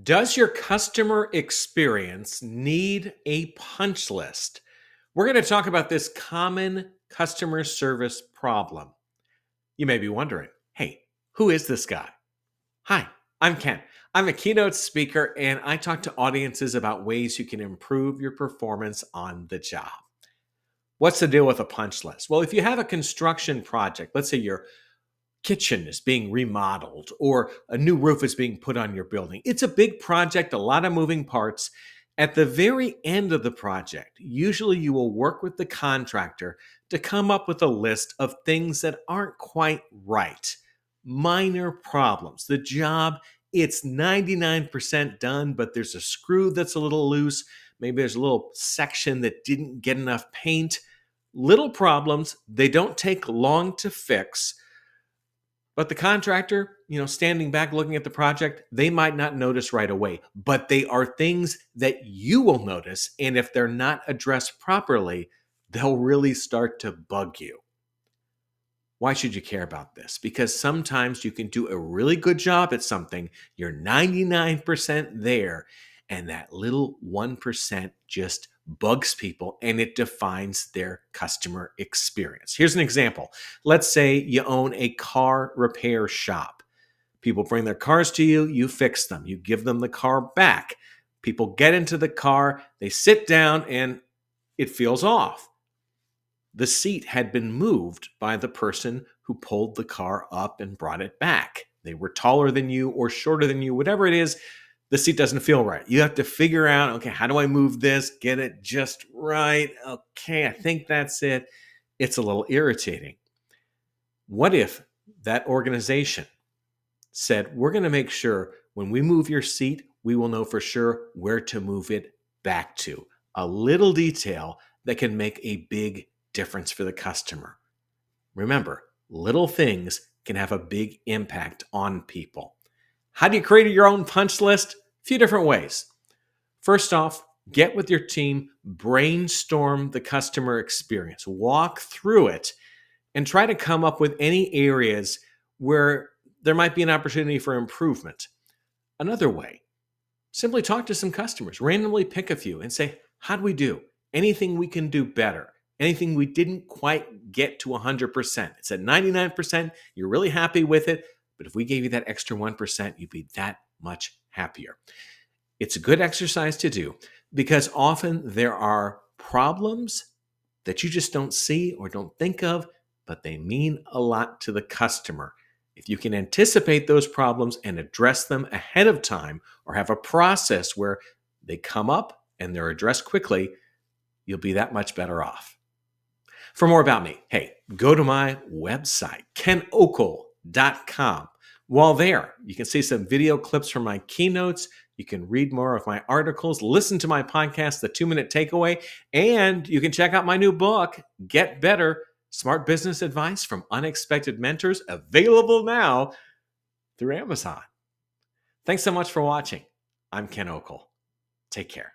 Does your customer experience need a punch list? We're going to talk about this common customer service problem. You may be wondering, hey, who is this guy? Hi, I'm Ken. I'm a keynote speaker and I talk to audiences about ways you can improve your performance on the job. What's the deal with a punch list? Well, if you have a construction project, let's say your kitchen is being remodeled or a new roof is being put on your building. It's a big project, a lot of moving parts. At the very end of the project, usually you will work with the contractor to come up with a list of things that aren't quite right. Minor problems. The job, it's 99% done, but there's a screw that's a little loose. Maybe there's a little section that didn't get enough paint. Little problems, they don't take long to fix. But the contractor, standing back looking at the project, they might not notice right away, but they are things that you will notice. And if they're not addressed properly, they'll really start to bug you. Why should you care about this? Because sometimes you can do a really good job at something, you're 99% there, and that little 1% just bugs people and it defines their customer experience. Here's an example. Let's say you own a car repair shop. People bring their cars to you, you fix them, you give them the car back. People get into the car, they sit down, and it feels off. The seat had been moved by the person who pulled the car up and brought it back. They were taller than you or shorter than you, whatever it is. The seat doesn't feel right. You have to figure out, okay, how do I move this? Get it just right. Okay, I think that's it. It's a little irritating. What if that organization said, we're going to make sure when we move your seat, we will know for sure where to move it back to. A little detail that can make a big difference for the customer. Remember, little things can have a big impact on people. How do you create your own punch list? A few different ways. First off, get with your team, brainstorm the customer experience, walk through it, and try to come up with any areas where there might be an opportunity for improvement. Another way, simply talk to some customers, randomly pick a few and say, how do we do? Anything we can do better? Anything we didn't quite get to 100%? It's at 99%, you're really happy with it, but if we gave you that extra 1%, you'd be that much happier. It's a good exercise to do because often there are problems that you just don't see or don't think of, but they mean a lot to the customer. If you can anticipate those problems and address them ahead of time or have a process where they come up and they're addressed quickly, you'll be that much better off. For more about me, hey, go to my website, kenokel.com. While there, you can see some video clips from my keynotes. You can read more of my articles, listen to my podcast, The 2-Minute Takeaway, and you can check out my new book, Get Better, Smart Business Advice from Unexpected Mentors, available now through Amazon. Thanks so much for watching. I'm Ken Okel. Take care.